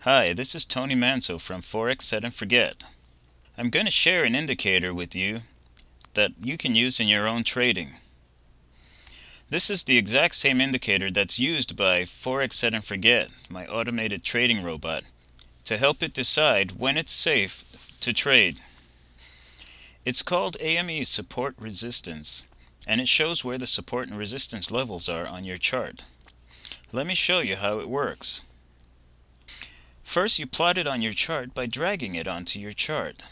Hi, this is Tony Manso from Forex Set and Forget. I'm going to share an indicator with you that you can use in your own trading. This is the exact same indicator that's used by Forex Set and Forget, my automated trading robot, to help it decide when it's safe to trade. It's called AME Support Resistance, and it shows where the support and resistance levels are on your chart. Let me show you how it works. First, you plot it on your chart by dragging it onto your chart.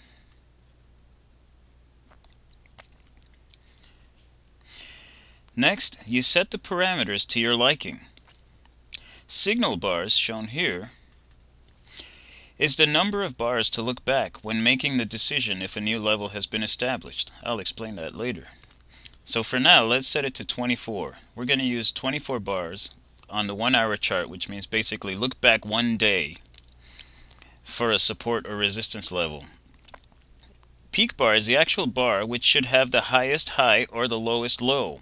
Next, you set the parameters to your liking. Signal bars, shown here, is the number of bars to look back when making the decision if a new level has been established. I'll explain that later. So for now, let's set it to 24. We're going to use 24 bars on the 1 hour chart, which means basically look back one day for a support or resistance level. Peak bar is the actual bar which should have the highest high or the lowest low.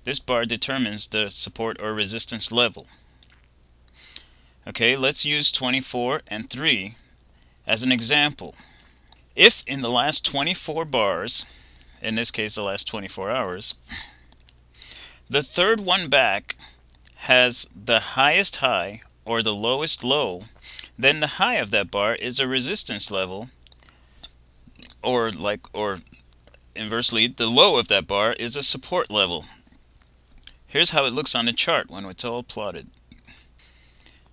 This bar determines the support or resistance level. Okay, let's use 24 and 3 as an example. If in the last 24 bars, in this case the last 24 hours, the third one back has the highest high or the lowest low, then the high of that bar is a resistance level, or inversely, the low of that bar is a support level. Here's how it looks on the chart when it's all plotted.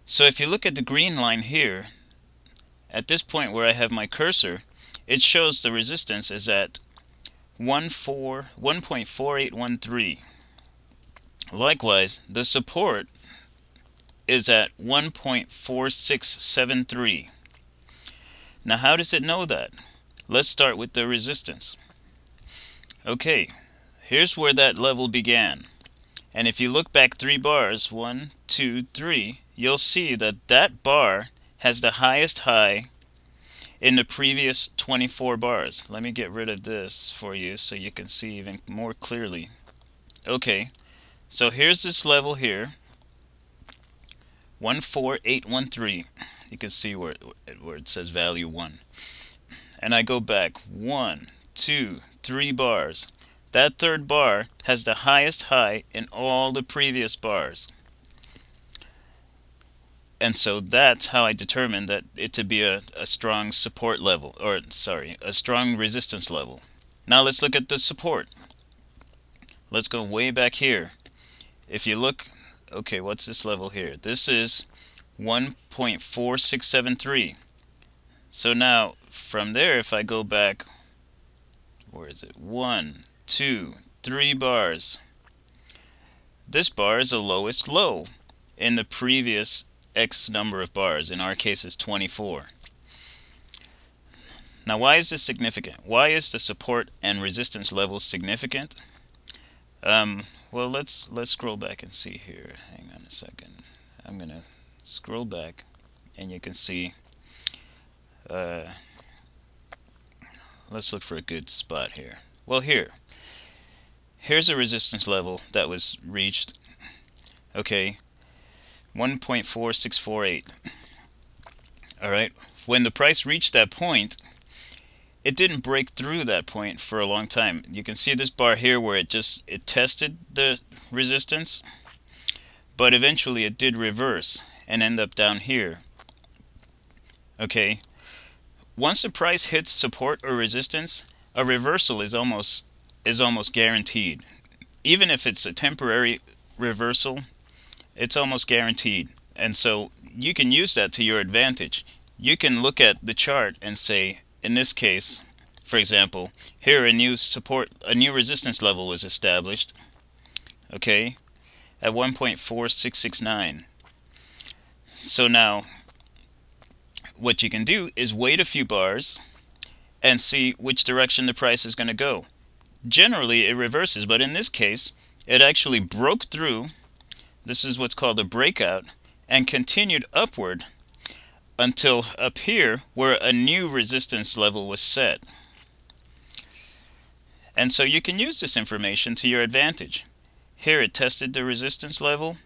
So if you look at the green line here, at this point where I have my cursor, it shows the resistance is at 1.4813. Likewise, the support is at 1.4673. Now how does it know that? Let's start with the resistance. Okay, here's where that level began. And if you look back 3 bars, 1, 2, 3, you'll see that that bar has the highest high in the previous 24 bars. Let me get rid of this for you so you can see even more clearly. Okay, so here's this level here, 14813. You can see where it says value 1. And I go back 1, 2, 3 bars. That third bar has the highest high in all the previous bars. And so that's how I determined that it to be a strong support level, a strong resistance level. Now let's look at the support. Let's go way back here. If you look, okay, what's this level here? This is 1.4673. So now from there, if I go back, where is it? 1, 2, 3 bars. This bar is the lowest low in the previous X number of bars. In our case, is 24. Now, why is this significant? Why is the support and resistance level significant? Well, let's scroll back and see here. Hang on a second. I'm gonna scroll back, and you can see. Let's look for a good spot here. Well, here's a resistance level that was reached. Okay, 1.4648. Alright, when the price reached that point, it didn't break through that point for a long time. You can see this bar here where it tested the resistance, but eventually it did reverse and end up down here. Okay, once the price hits support or resistance, a reversal is almost guaranteed. Even if it's a temporary reversal, it's almost guaranteed. And so you can use that to your advantage. You can look at the chart and say, in this case, for example, here a new resistance level was established, okay, at 1.4669. So now what you can do is wait a few bars and see which direction the price is going to go. Generally it reverses, but in this case it actually broke through. This is what's called a breakout, and continued upward until up here where a new resistance level was set. And so you can use this information to your advantage. Here it tested the resistance level,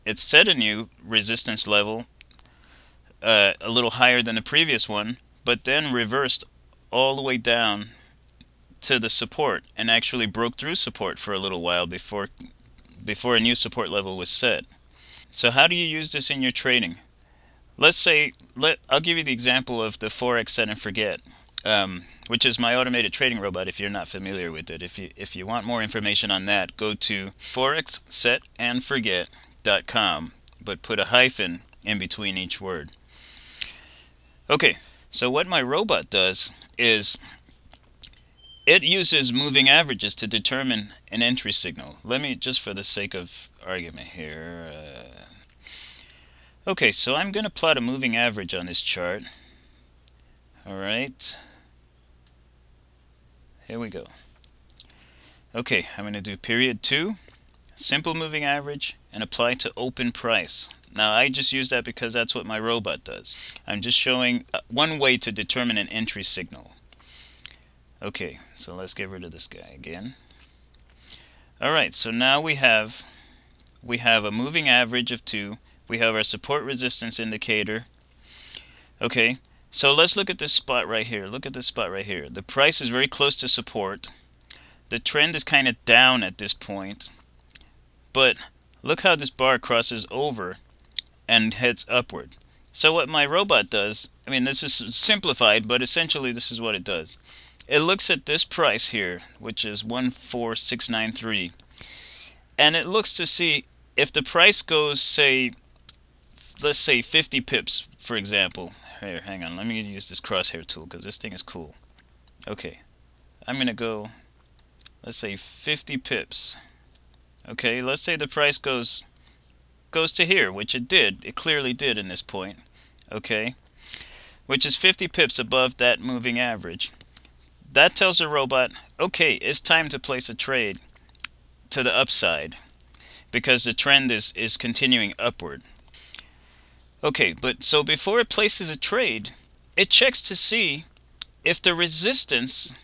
it set a new resistance level a little higher than the previous one, but then reversed all the way down to the support and actually broke through support for a little while before a new support level was set. So how do you use this in your trading? Let's say, I'll give you the example of the Forex set and forget, which is my automated trading robot. If you're not familiar with it, if you want more information on that, go to forexsetandforget.com, but put a hyphen in between each word. Okay, so what my robot does is it uses moving averages to determine an entry signal. Let me, just for the sake of argument here, okay, so I'm going to plot a moving average on this chart. Alright, here we go. Okay, I'm going to do period 2, simple moving average, and apply to open price. Now I just use that because that's what my robot does. I'm just showing one way to determine an entry signal. Okay, so let's get rid of this guy again. Alright, so now we have a moving average of 2. We have our support resistance indicator. Okay, so let's look at this spot right here. Look at this spot right here. The price is very close to support. The trend is kind of down at this point. But look how this bar crosses over and heads upward. So what my robot does, I mean, this is simplified, but essentially this is what it does. It looks at this price here, which is 14693, and it looks to see if the price goes, say, let's say 50 pips, for example. Here, hang on, let me use this crosshair tool because this thing is cool. Okay, I'm going to go, let's say 50 pips. Okay, let's say the price goes to here, which it did. It clearly did in this point. Okay, which is 50 pips above that moving average. That tells the robot, okay, it's time to place a trade to the upside because the trend is continuing upward. Okay, but so before it places a trade, it checks to see if the resistance,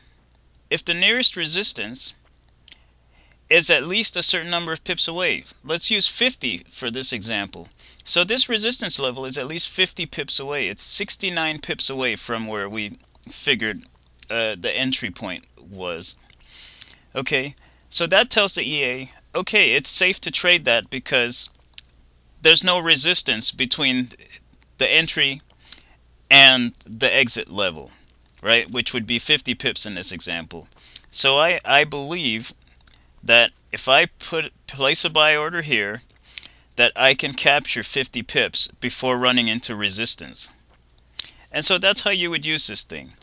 if the nearest resistance is at least a certain number of pips away. Let's use 50 for this example. So this resistance level is at least 50 pips away. It's 69 pips away from where we figured the entry point was. Okay, so that tells the EA, okay, it's safe to trade that because there's no resistance between the entry and the exit level, right? Which would be 50 pips in this example. So I believe that if I place a buy order here, that I can capture 50 pips before running into resistance. And so that's how you would use this thing.